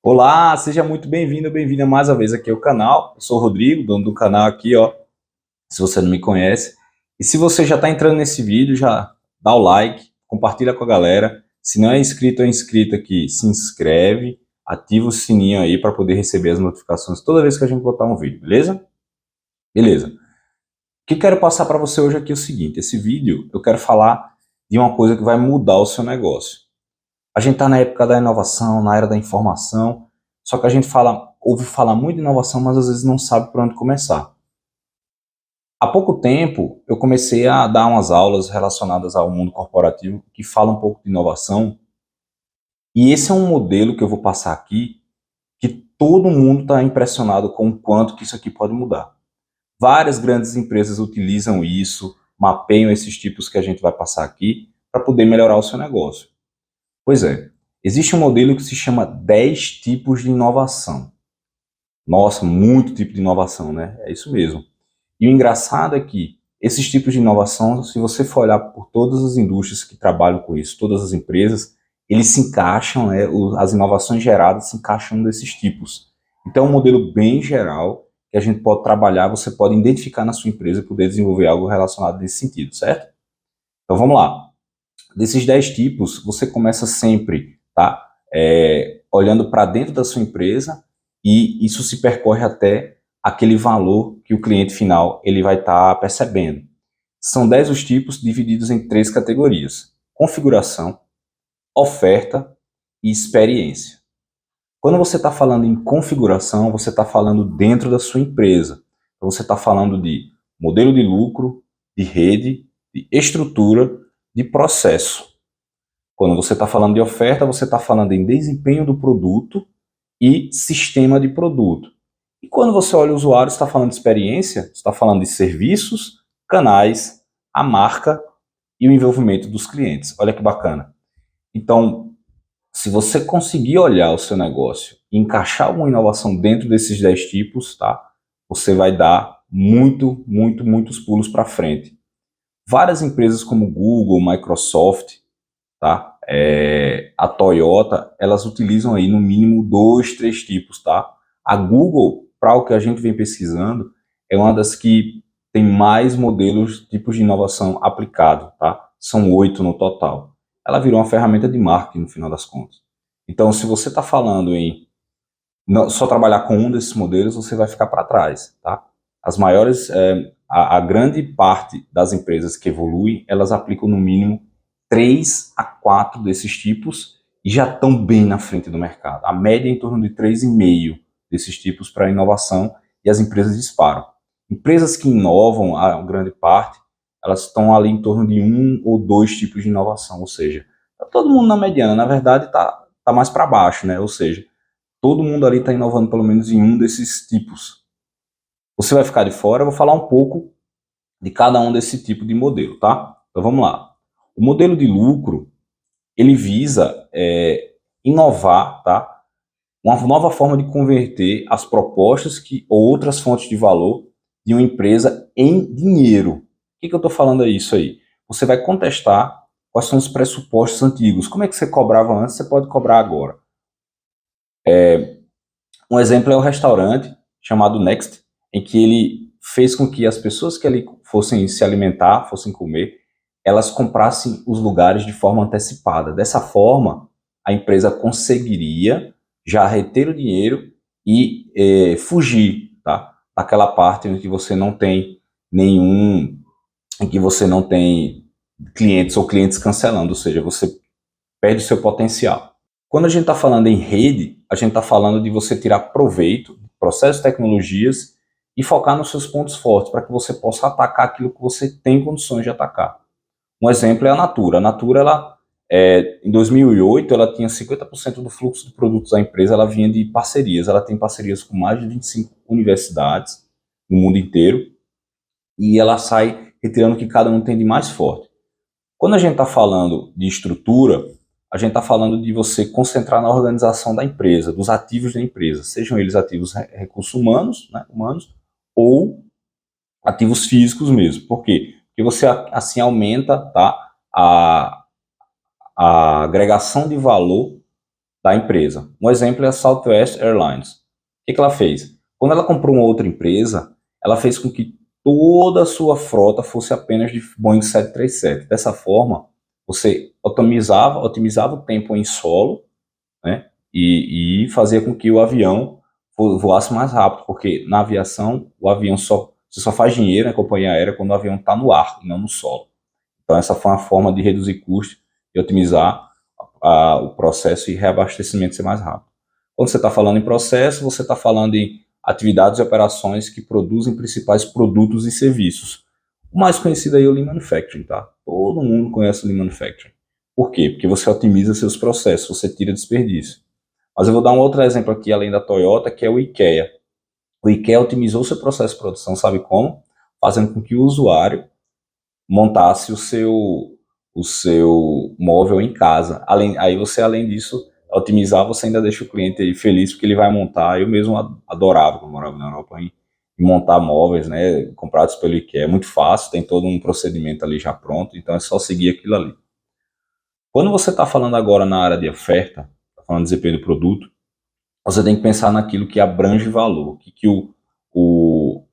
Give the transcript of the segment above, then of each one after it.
Olá, seja muito bem-vindo, bem-vinda mais uma vez aqui ao canal. Eu sou o Rodrigo, dono do canal aqui, ó. Se você não me conhece. E se você já está entrando nesse vídeo, já dá o like, compartilha com a galera. Se não é inscrito ou inscrita aqui, se inscreve, ativa o sininho aí para poder receber as notificações toda vez que a gente botar um vídeo, beleza? Beleza. O que eu quero passar para você hoje aqui é o seguinte, esse vídeo eu quero falar de uma coisa que vai mudar o seu negócio. A gente está na época da inovação, na era da informação, só que a gente ouve falar muito de inovação, mas às vezes não sabe por onde começar. Há pouco tempo, eu comecei a dar umas aulas relacionadas ao mundo corporativo que falam um pouco de inovação, e esse é um modelo que eu vou passar aqui, que todo mundo está impressionado com o quanto que isso aqui pode mudar. Várias grandes empresas utilizam isso, mapeiam esses tipos que a gente vai passar aqui, para poder melhorar o seu negócio. Pois é, existe um modelo que se chama 10 tipos de inovação. Nossa, muito tipo de inovação, né? É isso mesmo. E o engraçado é que esses tipos de inovação, se você for olhar por todas as indústrias que trabalham com isso, todas as empresas, eles se encaixam, né? As inovações geradas se encaixam desses tipos. Então é um modelo bem geral que a gente pode trabalhar, você pode identificar na sua empresa e poder desenvolver algo relacionado nesse sentido, certo? Então vamos lá. Desses 10 tipos, você começa sempre, tá? Olhando para dentro da sua empresa e isso se percorre até aquele valor que o cliente final ele vai estar percebendo. São 10 os tipos divididos em 3 categorias: configuração, oferta e experiência. Quando você está falando em configuração, você está falando dentro da sua empresa. Então você está falando de modelo de lucro, de rede, de estrutura, de processo. Quando você está falando de oferta, você está falando em desempenho do produto e sistema de produto. E quando você olha o usuário, você está falando de experiência, você está falando de serviços, canais, a marca e o envolvimento dos clientes. Olha que bacana. Então, se você conseguir olhar o seu negócio e encaixar alguma inovação dentro desses 10 tipos, tá? Você vai dar muitos pulos para frente. Várias empresas como Google, Microsoft, tá? A Toyota, elas utilizam aí no mínimo 2, 3 tipos, tá? A Google, para o que a gente vem pesquisando, é uma das que tem mais modelos, tipos de inovação aplicado, tá? São 8 no total. Ela virou uma ferramenta de marketing no final das contas. Então, se você está falando em só trabalhar com um desses modelos, você vai ficar para trás, tá? As maiores, a grande parte das empresas que evoluem, elas aplicam no mínimo 3 a 4 desses tipos e já estão bem na frente do mercado. A média é em torno de 3,5 desses tipos para inovação e as empresas disparam. Empresas que inovam, a grande parte, elas estão ali em torno de 1 ou 2 tipos de inovação, ou seja, tá todo mundo na mediana, na verdade tá mais para baixo, né? Ou seja, todo mundo ali está inovando pelo menos em um desses tipos. Você vai ficar de fora, eu vou falar um pouco de cada um desse tipo de modelo, tá? Então vamos lá. O modelo de lucro, ele visa inovar, tá? Uma nova forma de converter as propostas ou outras fontes de valor de uma empresa em dinheiro. O que eu estou falando é isso aí? Você vai contestar quais são os pressupostos antigos. Como é que você cobrava antes, você pode cobrar agora. Um exemplo é o restaurante chamado Next, em que ele fez com que as pessoas que ali fossem se alimentar, fossem comer, elas comprassem os lugares de forma antecipada. Dessa forma, a empresa conseguiria já reter o dinheiro e fugir, tá? Daquela parte em que você não tem em que você não tem clientes ou clientes cancelando, ou seja, você perde o seu potencial. Quando a gente está falando em rede, a gente está falando de você tirar proveito de processos, tecnologias e focar nos seus pontos fortes para que você possa atacar aquilo que você tem condições de atacar. Um exemplo é a Natura. A Natura, em 2008, ela tinha 50% do fluxo de produtos da empresa, ela vinha de parcerias. Ela tem parcerias com mais de 25 universidades no mundo inteiro e ela sai retirando o que cada um tem de mais forte. Quando a gente está falando de estrutura, a gente está falando de você concentrar na organização da empresa, dos ativos da empresa, sejam eles ativos recursos humanos, né, ou ativos físicos mesmo. Por quê? Porque você assim aumenta, tá, a agregação de valor da empresa. Um exemplo é a Southwest Airlines. O que ela fez? Quando ela comprou uma outra empresa, ela fez com que toda a sua frota fosse apenas de Boeing 737. Dessa forma, você otimizava o tempo em solo, né? E fazia com que o avião voasse mais rápido, porque na aviação você só faz dinheiro na companhia aérea quando o avião está no ar e não no solo. Então essa foi uma forma de reduzir custos e otimizar o processo e reabastecimento ser mais rápido. Quando você está falando em processo, você está falando em atividades e operações que produzem principais produtos e serviços. O mais conhecido aí é o Lean Manufacturing, tá? Todo mundo conhece o Lean Manufacturing. Por quê? Porque você otimiza seus processos, você tira desperdício. Mas eu vou dar um outro exemplo aqui, além da Toyota, que é o IKEA. O IKEA otimizou seu processo de produção, sabe como? Fazendo com que o usuário montasse o seu móvel em casa. Aí você, além disso, otimizar, você ainda deixa o cliente aí feliz, porque ele vai montar. Eu mesmo adorava, quando morava na Europa, em montar móveis, né, comprados pelo IKEA. É muito fácil, tem todo um procedimento ali já pronto, então é só seguir aquilo ali. Quando você está falando agora na área de oferta, está falando de desempenho do produto, você tem que pensar naquilo que abrange valor, o,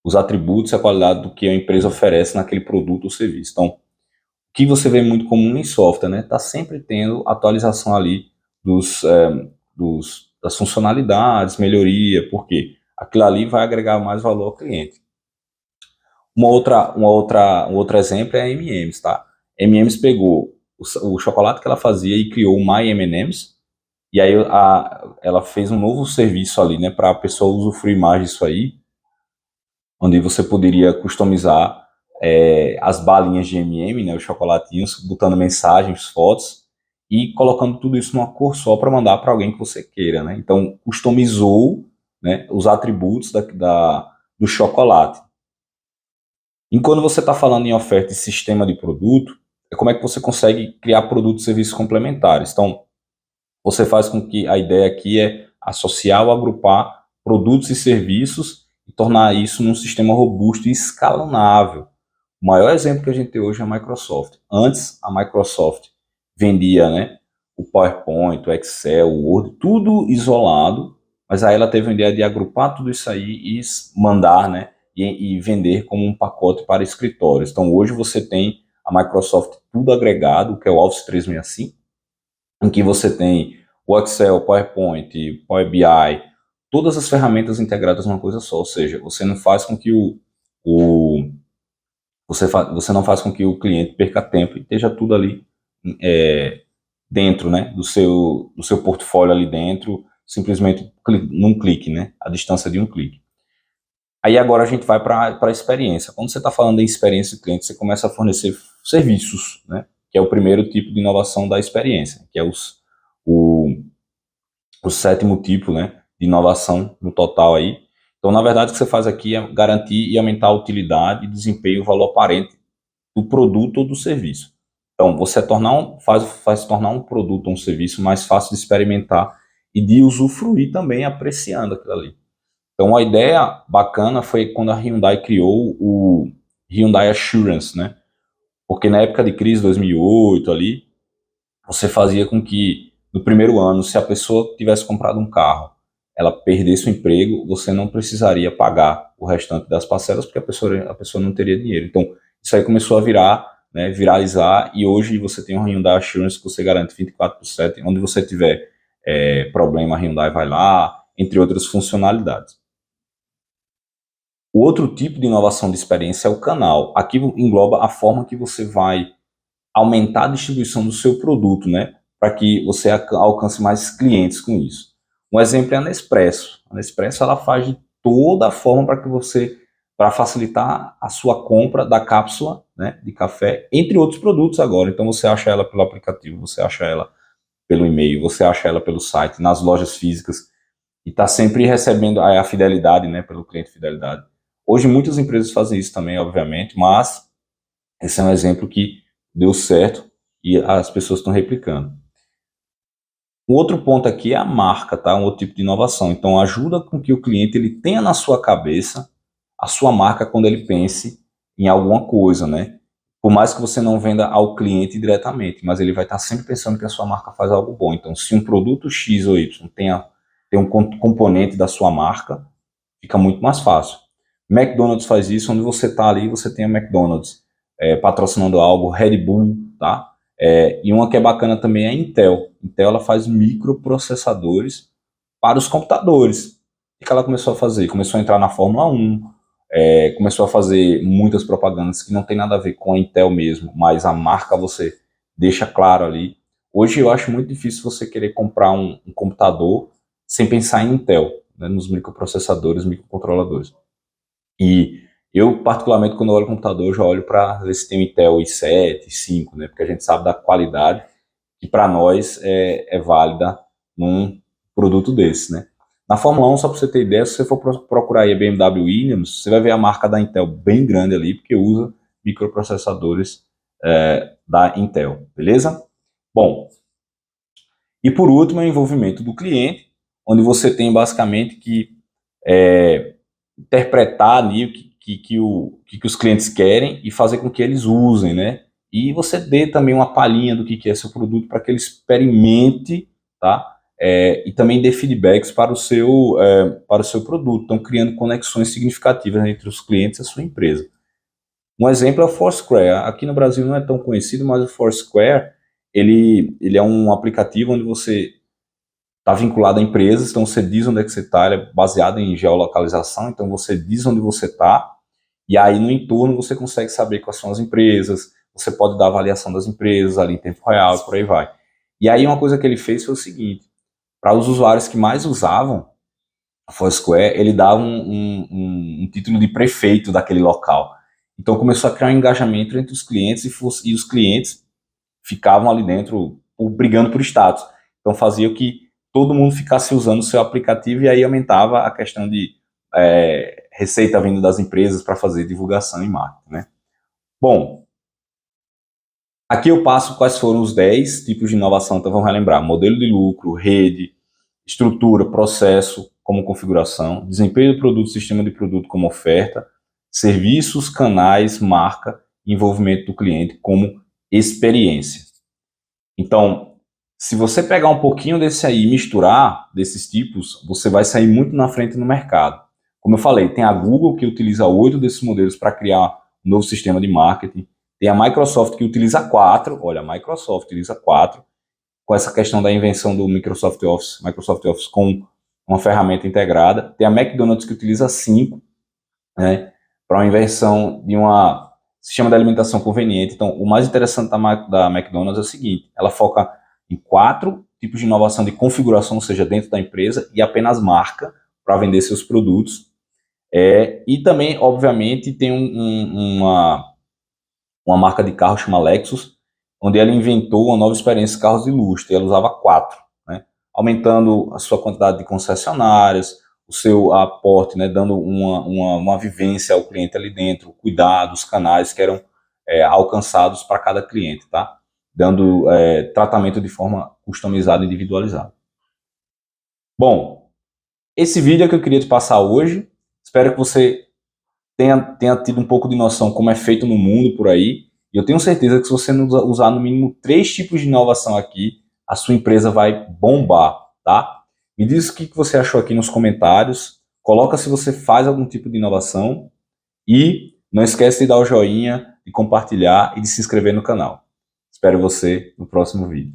os atributos e a qualidade do que a empresa oferece naquele produto ou serviço. Então, o que você vê muito comum em software, né? Está sempre tendo atualização ali das funcionalidades, melhoria, porque aquilo ali vai agregar mais valor ao cliente. Um outro exemplo é a M&M's, tá? M&M's pegou o chocolate que ela fazia e criou o My M&M's, e aí ela fez um novo serviço ali, né, para a pessoa usufruir mais disso aí, onde você poderia customizar as balinhas de M&M, né, os chocolatinhos, botando mensagens, fotos, e colocando tudo isso numa cor só para mandar para alguém que você queira, né? Então, customizou, né, os atributos do chocolate. E quando você está falando em oferta e sistema de produto, é como é que você consegue criar produtos e serviços complementares. Então, você faz com que a ideia aqui é associar ou agrupar produtos e serviços e tornar isso num sistema robusto e escalonável. O maior exemplo que a gente tem hoje é a Microsoft. Antes, a Microsoft vendia, né, o PowerPoint, o Excel, o Word, tudo isolado, mas aí ela teve a ideia de agrupar tudo isso aí e mandar, né, e vender como um pacote para escritórios. Então, hoje você tem a Microsoft tudo agregado, que é o Office 365, em que você tem o Excel, o PowerPoint, o Power BI, todas as ferramentas integradas numa coisa só. Ou seja, você não faz com que você não faz com que o cliente perca tempo e esteja tudo ali dentro, né, do seu portfólio ali dentro, simplesmente num clique, né, a distância de um clique. Aí agora a gente vai para a experiência. Quando você está falando em experiência do cliente, você começa a fornecer serviços, né, que é o primeiro tipo de inovação da experiência, que é o sétimo tipo, né, de inovação no total aí. Então, na verdade, o que você faz aqui é garantir e aumentar a utilidade e desempenho e o valor aparente do produto ou do serviço. Então, você faz tornar um produto ou um serviço mais fácil de experimentar e de usufruir também apreciando aquilo ali. Então, a ideia bacana foi quando a Hyundai criou o Hyundai Assurance, né? Porque na época de crise, 2008 ali, você fazia com que no primeiro ano, se a pessoa tivesse comprado um carro, ela perdesse o emprego, você não precisaria pagar o restante das parcelas, porque a pessoa não teria dinheiro. Então, isso aí começou a né, viralizar, e hoje você tem um Hyundai Assurance que você garante 24/7, onde você tiver problema, a Hyundai vai lá, entre outras funcionalidades. O outro tipo de inovação de experiência é o canal. Aqui engloba a forma que você vai aumentar a distribuição do seu produto, né, para que você alcance mais clientes com isso. Um exemplo é a Nespresso. A Nespresso ela faz de toda a forma para facilitar a sua compra da cápsula, né, de café, entre outros produtos agora. Então você acha ela pelo aplicativo, você acha ela pelo e-mail, você acha ela pelo site, nas lojas físicas, e está sempre recebendo a fidelidade, né, pelo cliente fidelidade. Hoje muitas empresas fazem isso também, obviamente, mas esse é um exemplo que deu certo e as pessoas estão replicando. Um outro ponto aqui é a marca, tá? Um outro tipo de inovação. Então, ajuda com que o cliente ele tenha na sua cabeça a sua marca quando ele pense em alguma coisa, né? Por mais que você não venda ao cliente diretamente, mas ele vai estar sempre pensando que a sua marca faz algo bom. Então, se um produto X ou Y tem um componente da sua marca, fica muito mais fácil. McDonald's faz isso, onde você está ali, você tem a McDonald's patrocinando algo, Red Bull, tá? E uma que é bacana também é a Intel. Intel ela faz microprocessadores para os computadores. O que ela começou a fazer? Começou a entrar na Fórmula 1, começou a fazer muitas propagandas que não tem nada a ver com a Intel mesmo, mas a marca você deixa claro ali. Hoje eu acho muito difícil você querer comprar um computador sem pensar em Intel, né, nos microprocessadores, microcontroladores. E eu, particularmente, quando eu olho o computador, eu já olho para ver se tem um Intel i7, i5, né, porque a gente sabe da qualidade que para nós é válida num produto desse, né. Na Fórmula 1, só para você ter ideia, se você for procurar aí a BMW Williams, você vai ver a marca da Intel bem grande ali, porque usa microprocessadores da Intel, beleza? Bom, e por último é o envolvimento do cliente, onde você tem basicamente que interpretar ali o que os clientes querem e fazer com que eles usem, né? E você dê também uma palhinha do que é seu produto para que ele experimente, tá? E também dê feedbacks para o seu produto, então criando conexões significativas entre os clientes e a sua empresa. Um exemplo é o Foursquare. Aqui no Brasil não é tão conhecido, mas o Foursquare ele é um aplicativo onde você está vinculado a empresas, então você diz onde é que você está, ele é baseado em geolocalização, então você diz onde você está, e aí no entorno você consegue saber quais são as empresas, você pode dar avaliação das empresas ali em tempo real, por aí vai. E aí uma coisa que ele fez foi o seguinte, para os usuários que mais usavam a Foursquare, ele dava um título de prefeito daquele local. Então começou a criar um engajamento entre os clientes e os clientes ficavam ali dentro brigando por status. Então fazia que todo mundo ficasse usando o seu aplicativo e aí aumentava a questão de receita vindo das empresas para fazer divulgação e marketing, né? Bom, aqui eu passo quais foram os 10 tipos de inovação, então vamos relembrar: modelo de lucro, rede, estrutura, processo como configuração, desempenho do produto, sistema de produto como oferta, serviços, canais, marca, envolvimento do cliente como experiência. Então, se você pegar um pouquinho desse aí e misturar desses tipos, você vai sair muito na frente no mercado. Como eu falei, tem a Google que utiliza 8 desses modelos para criar um novo sistema de marketing. Tem a Microsoft que utiliza 4. Olha, a Microsoft utiliza 4 com essa questão da invenção do Microsoft Office com uma ferramenta integrada. Tem a McDonald's que utiliza 5, né, para uma invenção de uma sistema de alimentação conveniente. Então, o mais interessante da McDonald's é o seguinte: ela foca em 4 tipos de inovação de configuração, ou seja, dentro da empresa, e apenas marca para vender seus produtos. E também, obviamente, tem uma marca de carro chamada Lexus, onde ela inventou uma nova experiência de carros de luxo, e ela usava 4, né, aumentando a sua quantidade de concessionárias, o seu aporte, né, dando uma vivência ao cliente ali dentro, cuidado, os canais que eram alcançados para cada cliente, tá? Dando tratamento de forma customizada e individualizada. Bom, esse vídeo é que eu queria te passar hoje. Espero que você tenha tido um pouco de noção como é feito no mundo por aí. E eu tenho certeza que se você usar no mínimo 3 tipos de inovação aqui, a sua empresa vai bombar, tá? Me diz o que você achou aqui nos comentários. Coloca se você faz algum tipo de inovação. E não esquece de dar o joinha, de compartilhar e de se inscrever no canal. Espero você no próximo vídeo.